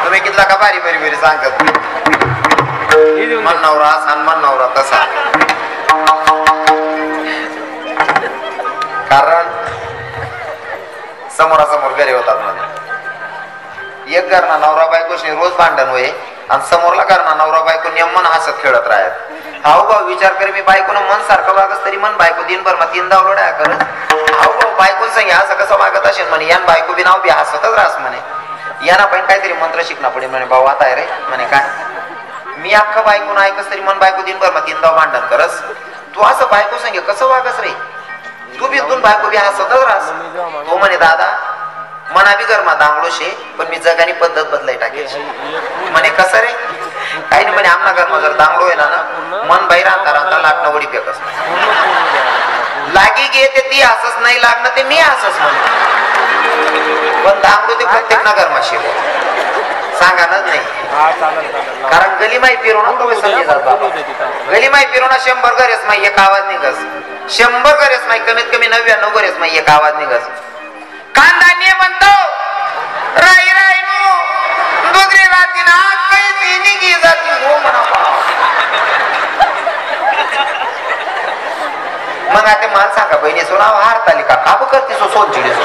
तुम्ही कितला का बारी बारी बारी सांगतात मन नवरा असा मन नवरा तसा कारण समोरासमोर घरी होतात मध्ये एक घरना नवरा बायकोशी रोज भांडण होय आणि समोरला घरना नवरा बायको नेमन हसत खेळत राहत हाऊ भाऊ विचार कर मी बायकोनं मन सारखं वागस तरी मन बायको दिनभर मग 3 दावलोड्या करत हाऊ भाऊ बायको सांगे असं कसं वागत असेल म्हणे यान बायको बी नाव बी हसतच राहस म्हणे याना पण काहीतरी मंत्र शिकणं पडेल म्हणे भाऊ आता आहे रे म्हणे काय मी अख्खा बायको ना ऐकस तरी मन बायको दिनभर मग 3 दाव भांडण करस तू असं बायको सांगे कसं वागस रे तू बी दोन बायको बी हसतच राहस तो म्हणे दादा मना बी गरमा दांगडो शे पण मी जगानी पद्धत बदलाई टाकायची म्हणे कसं रे काही नाही म्हणे आमना घरमा जर दांगडो आहे ना मन बाहेर राहता राहता लागणं वडी फेकस लागी गे ते ती हसच नाही लागणं ते मी हसच म्हणे पण दांगडो ते प्रत्येक ना घरमा शे सांगानच नाही कारण गलीमाई फिरवणं तो समजे जात गलीमाई फिरवणं 100 घरेच माई एक आवाज निघस 100 घरेच माई कमीत कमी 99 घरेच माई एक आवाज निघस कांदाने म्हणतो राई राई नो दुसरी राती ना काही ती निघी जाती हो म्हणा मग आता मला सांगा बहिणी सोना हारतालिका का ब करते सो सोन चिडी सो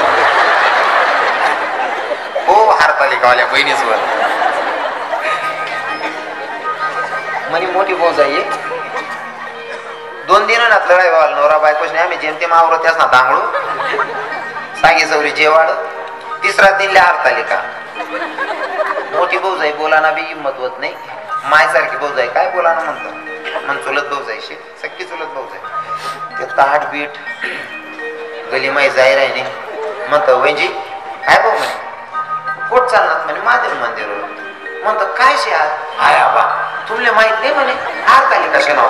हो हारतालिकावाल्या बहिणी सोन म्हणे मोठी बोज आहे 2 दिनात लढाई व्हाल नवरा बायकोच नाही आम्ही जेमतेम आवरत्यास ना दांगडू सांगे सौरी जेवाड 3रा दिनल्या हारतालिका मोठी भाऊ जाई बोलाना बी हिंमत होत नाही माय सारखी भाऊ जाई काय बोलाना म्हणतो मन चुलत भाऊ जायशी सख्खी चुलत भाऊ जाई ते ताट बीट गली माई जाय राहिली म्हणतो वैजी काय भाऊ म्हणे कोट चालणार म्हणे महादेव मंदिर म्हणतो काय शे आज हाय आबा तुमले माहित नाही म्हणे हारतालिका शे नाव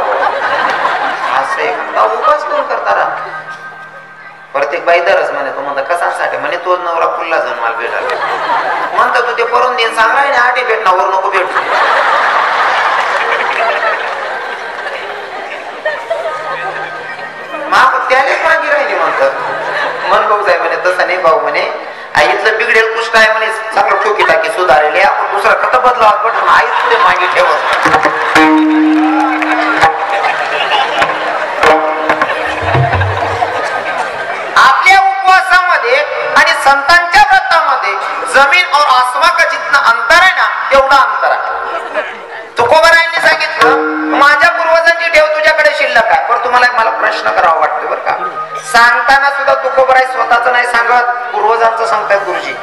असं एक उपास कोण करता रा प्रत्येक बाई दरच म्हणे तो म्हणता कसासाठी म्हणे तोच नवरा फुलला जाऊन मला भेटायला म्हणतो तू ते परून देईन सांग राही आठी भेटणार वर नको भेटू मग त्यानेच मागी राहिली म्हणतात मन भाऊ जाय म्हणे तसं नाही भाऊ म्हणे आईतलं बिघडेल कुष्ट आहे म्हणे चांगलं ठोकी टाकी सुधारेल आपण दुसरा खत बदला पण आईच पुढे मागे ठेवत आपल्या उपवासामध्ये आणि संतांच्या व्रतामध्ये जमीन और आसमान का जितना अंतर आहे ना तेवढा अंतर आहे तुकोबरायांनी सांगितलं माझ्या पूर्वजांची ठेव तुझ्याकडे शिल्लक आहे पण तुम्हाला मला प्रश्न करावा वाटतो बरं का सांगताना सुद्धा तुकोबराय स्वतःच नाही सांगत पूर्वजांचं सांगतात गुरुजी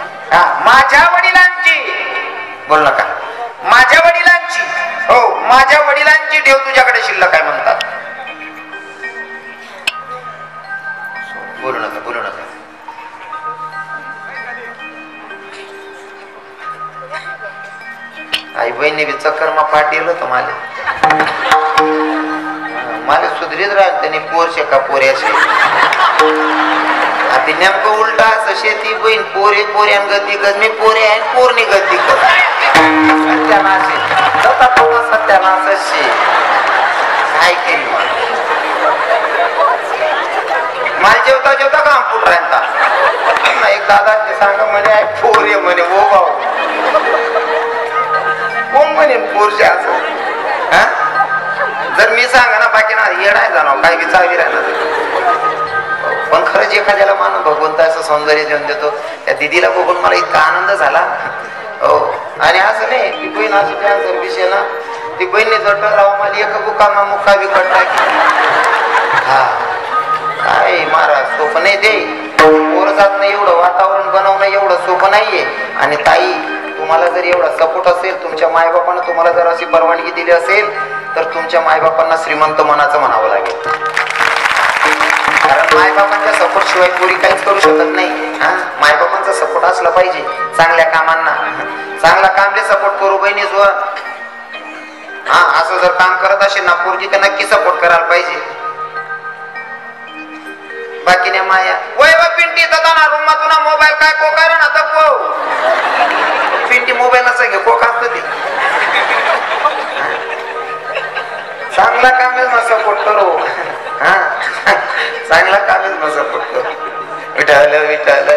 माझ्या वडिलांची बोल नका माझ्या वडिलांची हो माझ्या वडिलांची ठेव तुझ्याकडे शिल्लक आहे म्हणतात बोलू नका बोलू नका आई बहिणी बी चक्कर मा पाठ दिलं तर मला सुधरीत राहत त्यांनी पोरशे का पोऱ्याशे आता नेमकं उलटा असं शेती बहीण पोरे पोऱ्यान गती गज मी पोरे आहे पोरणी गती गज सत्यानाशे सत्यानाश काय केली मला जेवता जेवता काम फुट राहता एक दादा सांगा म्हणे पोरे म्हणे ओ भाऊ कोण म्हणे पोरशे असं जर मी सांगा ना बाकी ना येणार जाणार काय बी चावी राहणार पण खरंच एखाद्याला मानून भगवंत असं सौंदर्य देऊन देतो त्या दिदीला बघून मला इतका आनंद झाला हो आणि असं नाही ती बहीण असं कॅन्सर विषय ना ती बहिणी जट राव मला एक बुकामा मुक्का बिकट टाकी हा काय महाराज सोपं नाही ते पोर जात नाही एवढं वातावरण बनवणं एवढं सोपं नाहीये आणि ताई तुम्हाला जर एवढा सपोर्ट असेल तुमच्या मायबापानं तुम्हाला जर अशी परवानगी दिली असेल तर तुमच्या मायबापांना श्रीमंत मनाचं म्हणावं लागेल कारण मायबापांच्या सपोर्ट शिवाय पोरी काहीच करू शकत नाही मायबापांचा सपोर्ट असला पाहिजे चांगल्या कामांना चांगला कामले सपोर्ट करू बहिणी जो असं जर काम करत असेल ना पोरगी तर नक्की सपोर्ट करायला पाहिजे बाकी नाही माया वय व पिंटी ना रूम तुला मोबाईल काय को कारण आता को पिंटी मोबाईल नसा घे को असत ते चांगला कामेल ना सपोर्ट करो चांगला कामेल ना सपोर्ट करो विठाल विठाल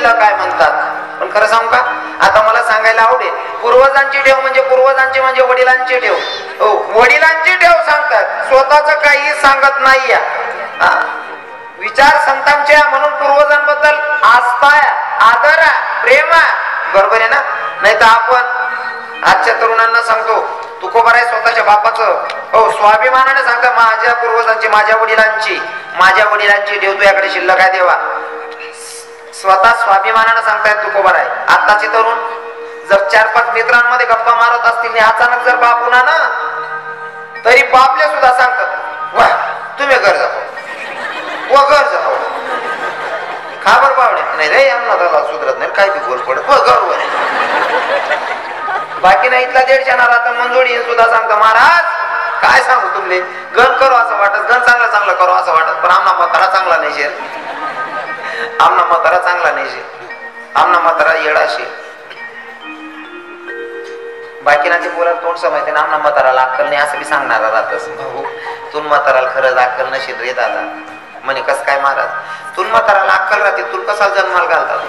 शिल्लक आहे म्हणतात. पण खरं सांगू का, आता मला सांगायला आवडेल, पूर्वजांची ठेव म्हणजे वडिलांची ठेव. हो, वडिलांची ठेव सांगतात, स्वतःच काही सांगत नाही. विचार संतांचे म्हणून पूर्वजांबद्दल आस्था, आदर, प्रेम, बरोबर आहे ना. नाही तर आपण आजच्या तरुणांना सांगतो तुकोबा आहे स्वतःच्या बापाचं, हो स्वाभिमानाने सांगता माझ्या पूर्वजांची, माझ्या वडिलांची ठेव तुझ्याकडे शिल्लक आहे देवा. स्वतः स्वाभिमानाने सांगतायत तुकोबा आहे. आताचे तरुण जर 4-5 मित्रांमध्ये गप्पा मारत असतील, अचानक जर बापुना ना, तरी बापले सुद्धा सांगतात वा तुम्ही घर जाऊ, व घर जाऊ, खाबर बावडे नाही रे यांना त्याला सुधरत नाही, काय बी बोल पडत व घर. बाकी नाही इथला 150 आता मंजोडी सुद्धा सांगता महाराज काय सांगू तुमले, गण करू असं वाटत, गण चांगलं करू असं वाटत, पण आमना म्हातारा चांगला नाही शेर, आमना म्हातारा चांगला नाही शेर, आमना म्हातारा येडा शेर. बाकीनाचे बोलायला तोंड समायते ना, आमना म्हाताराला अक्कल नाही असं बी सांगणारा राहतस. भाऊ तुन म्हाताराला खरंच अक्कल नशील रे दादा. म्हणे कस काय महाराज, तुन म्हाताराला अक्कल राहते, तुला कसा जन्माला घालतात.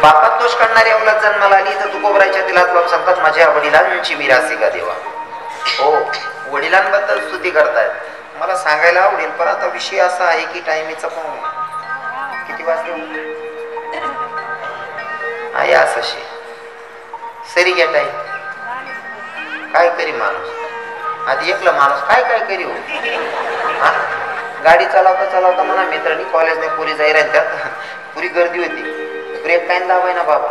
बापात दोष काढणारी अवलाद जन्माला आली तर तुकोबराच्या तिलात लावून सांगतात माझ्या वडिलांची मिरासी का देवा. हो, वडिलांबद्दल स्तुती करतायत. मला सांगायला आवडेल, पण आता विषय असा आहे की टायमीचा पण किती वाजले आहे असं सरी घ्या टाईम. काय करी माणूस, आधी एकला माणूस काय करी हो. गाडी चालवता म्हणा मित्रांनी कॉलेजने पुरी जाईल, त्यात पुरी गर्दी होती, ब्रेक काय दाबाय ना बाबा,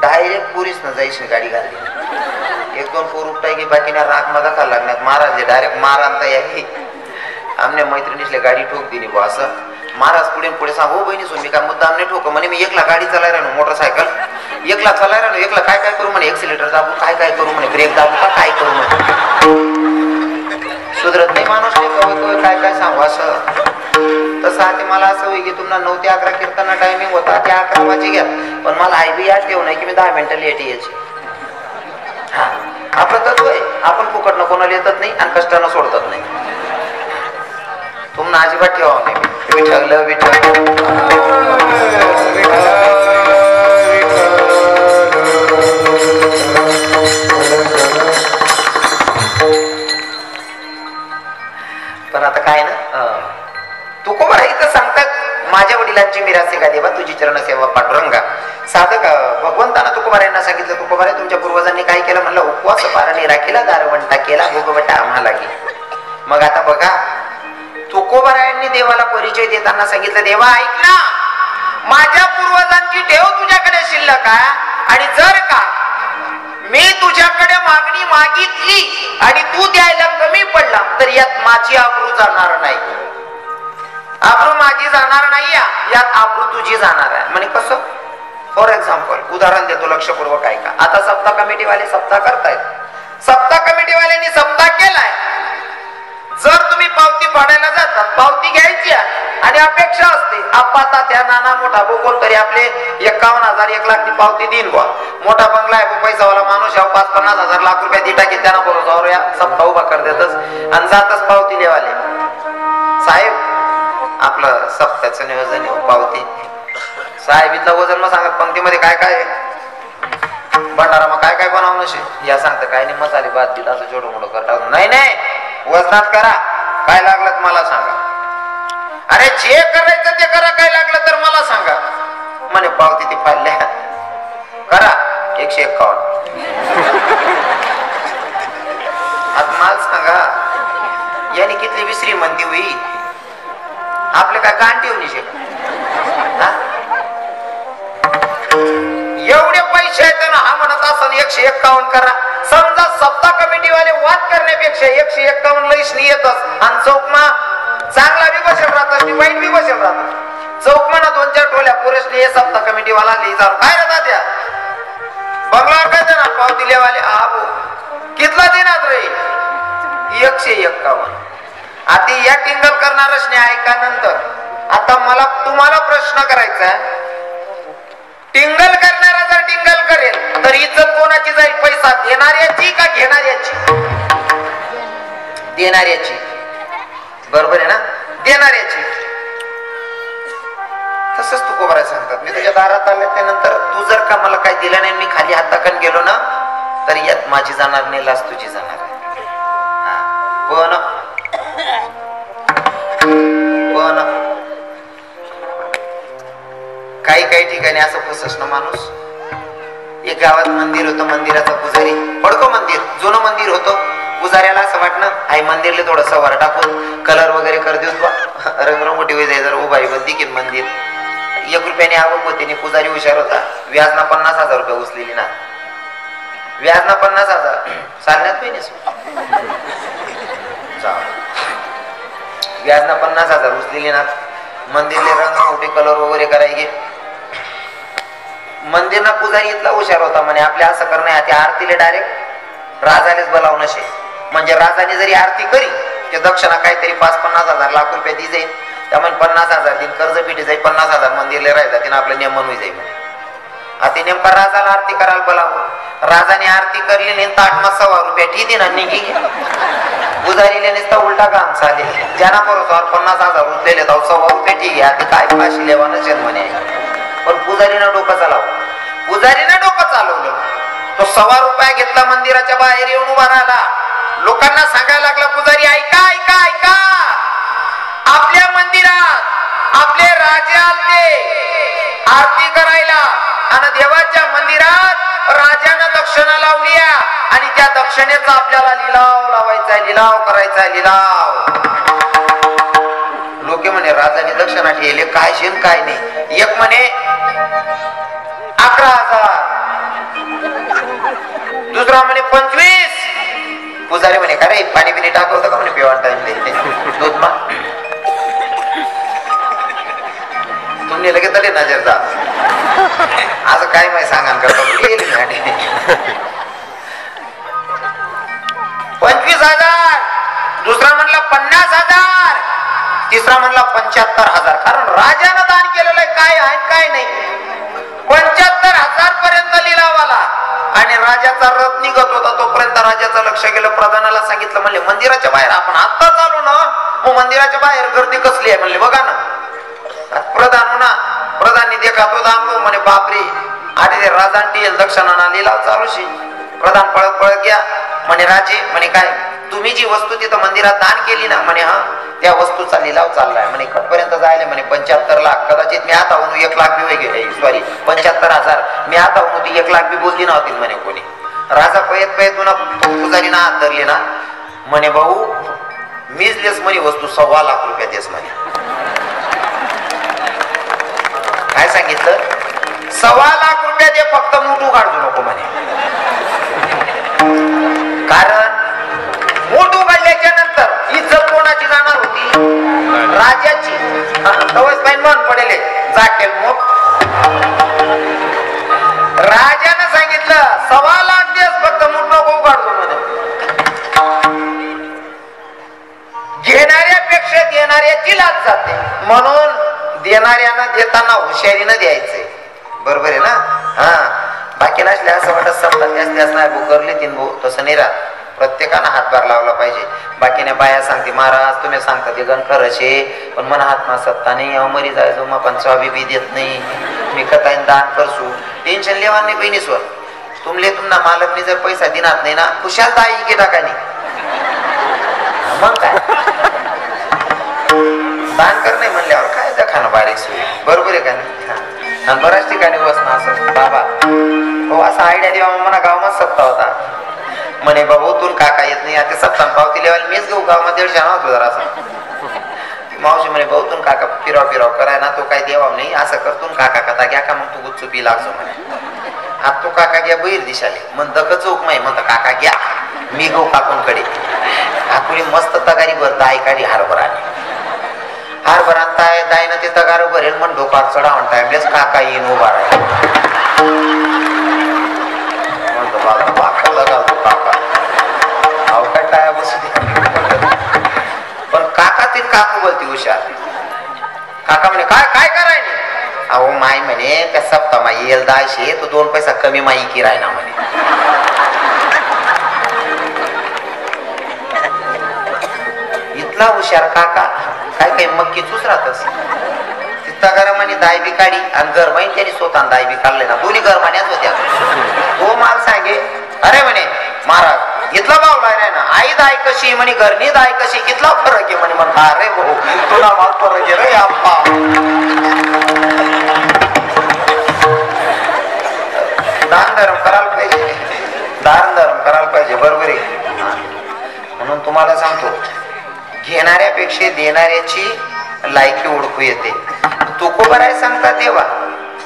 डायरेक्ट पुरीच न जायची गाडी घालली. 1-2 पोर उपटाय की बाकी ना राग मजा का लागण्यात महाराज डायरेक्ट मार आणता यावी. आमने मैत्रिणीसले गाडी ठोक दिली बा असं. महाराज पुढे सांग हो बहिणी मी काय मुद्दाम नाही ठोक म्हणे, मी एकला गाडी चालाय राहणो, मोटरसायकल एकला चालाय राहणो, एकला काय करू म्हणे, एक्सिलेटर दाबू काय करू म्हणे, ब्रेक दाबू का काय करू म्हणे. सुधरत नाही माणूस काय सांगू असं. तसं आता मला असं होई की तुम्हाला 9 ते 11 कीर्तना टायमिंग होता, त्या 11 वाजे घ्या, पण मला आयबी याद ठेवू नाही की मी 10 मिनिटं लेट यायची. हा आपलं तत्व आहे, आपण फुकटनं कोणाला येतच नाही आणि कष्टानं सोडतच नाही. तुम्हाला अजिबात ठेवा नाही. पण आता काय ना, तुकोबा इथं सांगतात माझ्या वडिलांची मिरासी का देवा, तुझी चरण सेवा पांडुरंगा. साधक भगवंताना तुकोबा यांना सांगितलं तुकोबा तुमच्या पूर्वजांनी काय केलं म्हणलं, उपवास पाराने राखीला, दारवंटा केला, भोगवटा आम्हाला लागे. मग आता बघा तुकोबारायांनी देवाला परिचय देताना सांगितलं देवा ऐक ना, माझ्या पूर्वजांची ठेव तुझ्याकडे शिल्लक आहे, आणि जर का मी तुझ्याकडे मागणी मागितली आणि तू द्यायला कमी पडला तर यात माझी आबरू जाणार नाही. आबरू माझी जाणार नाही, यात आबरू तुझी जाणार आहे. म्हणजे कसं, फॉर एक्झाम्पल उदाहरण देतो लक्षपूर्वक ऐका. आता सप्ताह कमिटीवाले सप्ताह करतायत, सप्ताह कमिटीवाल्यांनी सप्ताह केलाय. जर तुम्ही पावती फाडायला जातात, पावती घ्यायची आणि अपेक्षा असते आपाता त्या नाना मोठा बोकोल तरी आपले 51,000 1 लाख ची पावती देईन बा. मोठा बंगला आहे, पैसावाला माणूस 50-50 हजार लाख रुपये दिटा की त्यांना बरोबर या सप्ताह उभा कर देतच आणि जातच पावती लेवाले. साहेब आपलं सप्ताहाचं नियोजन पावती साहेब इथलं वजन मग सांगत पंक्तीमध्ये काय काय भंडारा मग काय बनवणं शे या सांगतं काय नाही, मसाले भात बीत असं छोटं मोठं करता नाही वजनात करा, काय लागलं मला सांगा. अरे जे करायचं ते करा, काय लागलं तर मला सांगा. म्हणे पावती ती फाडल्या करा 151. आता मला सांगा याने किती विसरी म्हणती होई, आपले काय गाण ठेवणी शेक. एवढे पैसे आहेत ना, हा म्हणत असं 151 करा. समजा सप्ताह कमिटीवाले वाद करण्यापेक्षा 151 लईश येतच आणि चौकमा चांगला बी बसेल राहतात, वाईट बी बसेल राहतात. चौकमाना 2-4 टोल्या पुरेशने सप्ताह कमिटीवाला लिहिजाव काय राहतात त्या बंगलावर काय देणार पावती लेवाले. कितला देणार रे 151. आता या टिंगल करणारच नाही ऐका. नंतर आता मला तुम्हाला प्रश्न करायचा आहे, टिंगल करणारा जर टिंगल करेल तर इज्जत कोणाची जाईल, पैसा देणाऱ्याची का घेणाऱ्याची? देणाऱ्याची, बरोबर आहे ना, देणाऱ्याची. तसंच तू कोबराय सांगतात. मी तुझ्या दारात आले त्यानंतर तू जर का मला काही दिलं नाही, मी खाली हात टाकून गेलो ना, तर यात माझी जाणार नाही, लाच तुझी जाणार आहे. पण काही काही ठिकाणी असं फसस ना माणूस. एक गावात मंदिर होतं, मंदिराचा पुजारी पडको मंदिर, जुनं मंदिर होतं. पुजाऱ्याला असं वाटणं आई मंदिरला थोडं सवार टाकून कलर वगैरे कर देऊ बा, रंगरंगोटी होई जाय, जर उभारी बंदी की मंदिर. 1 रुपयाने आवक होती. पुजारी हुशार होता. व्याजना 50,000 रुपये उचलेली ना. व्याजना 50,000 चालण्यात पहिनेस व्याजना 50,000 उचलेली ना. मंदिरले रंगरंगोटी कलर वगैरे करायचे. मंदिरना पुजारी इतला हुशार होता म्हणे आपल्या असं करणे त्या आरतीले डायरेक्ट राजानेच बोलावणं शे. म्हणजे राजाने जरी आरती करी ते दक्षिणा काहीतरी 5-50,000 लाख रुपये दी जाईल. त्यामुळे 50,000 दिन कर्ज पिटी जाईल, 50,000 मंदिरला राहायचा तिने आपलं नेम म्हणून जाईल म्हणे. आता नेमका राजाला आरती करायला बोलावं. राजाने आरती करली नाही, ताटमा 100 रुपये ठीक ना निघी. पुजारीले नुसता उलटा काम चालेल. ज्यांना बरोबर 50,000 उचलेले तर 100 रुपये ठीक आहे. आता काय फाशी लेवा नसेल म्हणे. पण पुजारीनं डोकं चालवलं. पुजारीनं डोकं चालवलं. तो 100 रुपये घेतला, मंदिराच्या बाहेर येऊन उभा राहिला. लोकांना सांगायला लागला पुजारी ऐका ऐका ऐका, आपल्या मंदिरात आपले राजे आलते आरती करायला आणि देवाच्या मंदिरात राजानं दक्षिणा लावली आणि त्या दक्षिणेचा आपल्याला लिलाव लावायचा, लिलाव करायचा, लिलाव. लोक म्हणे राजाने दक्षिणा ठेवले काय शेन काय नाही. एक म्हणे 11,000, दुसरा म्हणे 25. पुजारी म्हणे का रे पाणी बिणी टाकवतं का म्हणे पिवाण टाइम दूध मा तुम्ही लगेच तरी नजर जा असं काय माहिती सांगा करतो. 25,000, दुसरा म्हणला 50,000, तिसरा म्हणला 75,000. कारण राजानं दान केलेलं आहे काय आहे काय नाही. 75,000 पर्यंत लिलाव आला आणि राजाचा रथ निघत होता. तोपर्यंत राजाचं लक्ष गेलं. प्रधानाला सांगितलं म्हणले मंदिराच्या बाहेर आपण आता चालू ना, मग मंदिराच्या बाहेर गर्दी कसली आहे म्हणले बघा ना. प्रधान हो ना, प्रधाननी देखा तो दाम म्हणे बापरे आणि राजांनी दक्षिणा लिलाव चालूशी. प्रधान पळत पळत घ्या म्हणे राजे म्हणे काय तुम्ही जी वस्तू तिथं मंदिरात दान केली ना म्हणे हा त्या वस्तूचा लिलाव चाललाय म्हणे. कटपर्यंत जायला म्हणे 75 लाख. कदाचित मी आता होऊन 1 लाख बी गेले, सॉरी 75,000. मी आता होऊन ती 1 लाख बी बोलली नव्हती म्हणे कोणी. राजा पयत पयत पुजारीना हात धरले ना म्हणे भाऊ मीच लेस म्हणे वस्तू 1.25 लाख रुपये देस म्हणे. काय सांगितलं 1.25 लाख रुपये दे, फक्त मूठ उघाडू नको म्हणे. कारण मूठ उघडल्याच्या नंतर इज्जत कोणाची जाणार होती? राजाची. मन पडेल जाकेल मूठ. राजानं सांगितलं 1.25 लाख देस, फक्त मूठ नको उघाडतो म्हणे. घेणाऱ्यापेक्षा देणाऱ्याची लाच जाते. म्हणून देणाऱ्यानं देताना हुशारीनं द्यायचंय. बरोबर आहे ना. हा बाकी नसले असं वाटत समजा जास्त नाही भाऊ करले 3 भाऊ, तसं नाही राहत. प्रत्येकानं हातभार लावला पाहिजे. बाकीने बाया सांगते महाराज तुम्ही सांगता ते गण खरंच आहे पण मन हात मा सत्ता नाही अमरी जायचो मग पण स्वाभी बी देत नाही. मी कथा दान करसू टेन्शन लेवा नाही बहिणीस्वर. तुमले तुम्हाला मालकने जर पैसा दिनात नाही ना खुशाल दाई की टाकानी मग काय दान कर नाही म्हणल्यावर काय दखाना बारीक सोयी. बरोबर आहे का नाही. आणि बऱ्याच ठिकाणी बसणं असं बाबा हो असा आयडिया देवा म्हणा गावात सत्ता होता म्हणे बाबू तू काका येत नाही आता सत्ता पावती लेवायला मीच घेऊ गावामध्ये 150 होतो जरा असं. मावशी म्हणे भाऊ तू काका फिराव कराय ना तो काही देवा नाही असं करतून काका कथा घ्या का मग तू गुच्चू पी लागतो म्हणे. आता तो काका घ्या बैर दिशाले मग दख चौक माही म्हणता काका घ्या मी गो काकूनकडे. काकुली मस्त तगारी भरता आई काढी हरभरा हरभरा आणताय दायनं ते तगार भरेल मग डोकार चढा म्हणताय बेस काका येईन उभा राहील म्हणतो बाबा पाखवला घालतो काका अवकाळ टाया बसू दे. पण काका ती काकू बोलती हुशार. काका म्हणे काय काय करायने अहो माई म्हणे त्या सप्ता माई येल 1000 तो 2 पैसा कमी माई की राय ना म्हणे. इतला हुशार काका काय काही मक्की चूच राहतस नुसता गरमाने दाय बी काढी आणि गरमाईन त्यांनी स्वतः दाय बी काढले ना, दोन्ही गरमान्याच होत्या. तो माल सांगे अरे म्हणे महाराज इथला बावला नाही ना, आई दाय कशी म्हणे घरनी दाय कशी, कितला फरक आहे म्हणे. म्हणता अरे भाऊ तुला माल फरक आहे रे आप्पा. दान धर्म करायला पाहिजे, दान धर्म करायला पाहिजे, बरोबर आहे. म्हणून तुम्हाला सांगतो घेणाऱ्यापेक्षा देणाऱ्याची लायकी ओळखू येते. तुकोबाराय सांगतात देवा.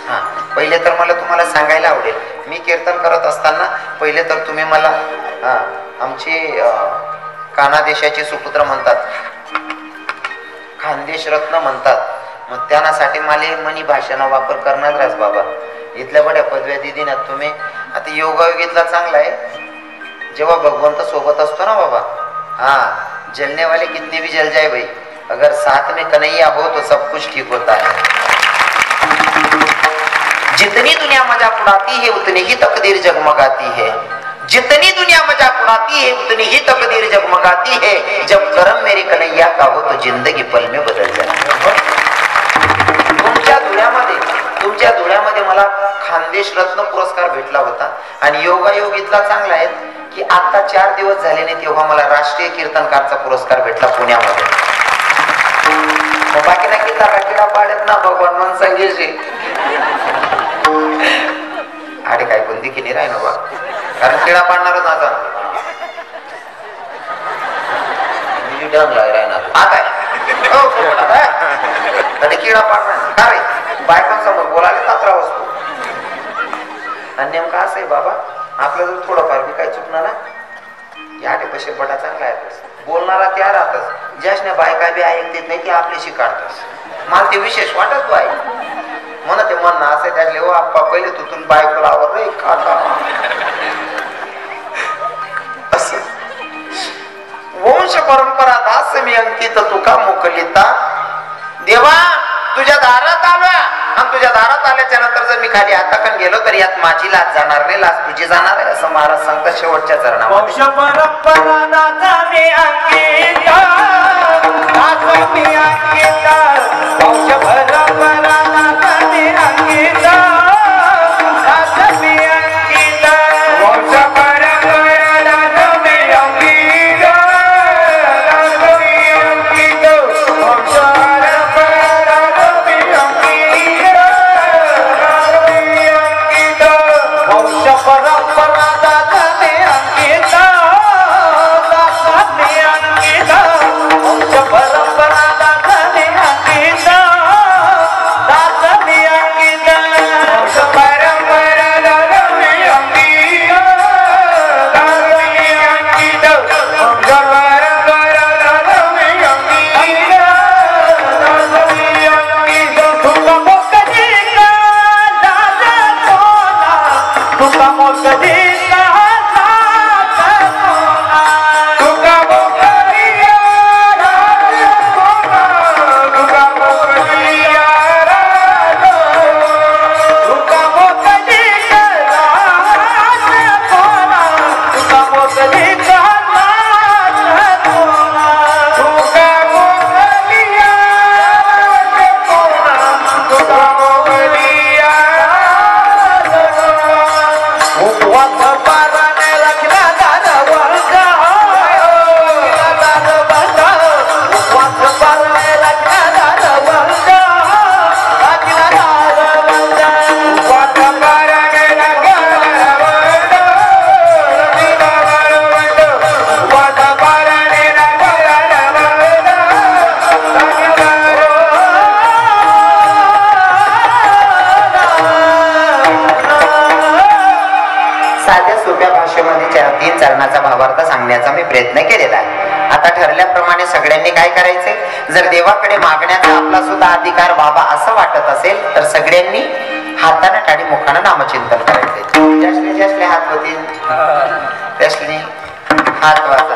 हा पहिले तर मला तुम्हाला सांगायला आवडेल, मी कीर्तन करत असताना पहिले तर तुम्ही मला आमचे कानादेशाचे सुपुत्र म्हणतात, खानदेश रत्न म्हणतात. मग त्यासाठी मला मनी भाषेचा वापर करणारच बाबा. इथल्या बड्या पदव्या दिदी ना तुम्ही. आता योगायोगीतला चांगला आहे जेव्हा भगवंत सोबत असतो ना बाबा. हाँ जलने वाले कितने भी जल जाए भाई, अगर साथ में कन्हैया हो तो सब कुछ ठीक होता है. जितनी दुनिया मजाक उड़ाती है उतनी ही तकदीर जगमगाती है. जितनी दुनिया मजाक उड़ाती है उतनी ही तकदीर जगमगाती है. जब करम मेरे कन्हैया का हो तो जिंदगी पल में बदल जाए. तुमच्या धुळ्यामध्ये मला खानदेश रत्न पुरस्कार भेटला होता. आणि योगायोग इतका चांगला आहे की आता 4 दिवस झाले नाही तेव्हा मला राष्ट्रीय कीर्तनकारचा पुरस्कार भेटला पुण्यामध्ये. बाकी ना किल्ला किडा पाडत ना भगवान मन सांगेल अरे काय बंदी केली राही ना बा, कारण किडा पाडणारच माझा आता किडा पाडणार का रे. बायकांसमोर बोलायला तात्रा असतो. आणि नेमका असं आहे बाबा आपलं जर थोडंफार बी काही चुकणार ना या पैसे बटा चांगला आहे. बोलणारा त्या राहतच, ज्याने बायका बी ऐकत नाही ते आपल्याशी काढतस. मला ते विशेष वाटत बाय म्हणा ते म्हणणं असं त्यातले हो आप्पा पहिले तुझून बायकोला आवड रे काढा असं. वंश परंपरा दास मी अंकित तुका मोकलिता. देवा तुझ्या दारात आलो आणि तुझ्या दारात आल्याच्या नंतर जर मी खाली हाताकन गेलो तर यात माझी लाज जाणार नाही, लाज तुझी जाणार आहे असं महाराज सांगतात शेवटच्या चरणामध्ये. वंश परंपरा दास मी अंकित, दास मी अंकित, वंश परंपरा दास मी अंकित, दास मी अंकित, वंश परंपरा दास मी अंकित, दास मी अंकित, वंश सांगण्याचा मी प्रयत्न केलेला आहे. आता ठरल्याप्रमाणे सगळ्यांनी काय करायचे, जर देवाकडे मागण्याचा आपला सुद्धा अधिकार व्हावा असं वाटत असेल तर सगळ्यांनी हाताने टाळी मुखाने नामचिंतन करायचे. ज्यासले हात होतील त्यासनी हात वाचा.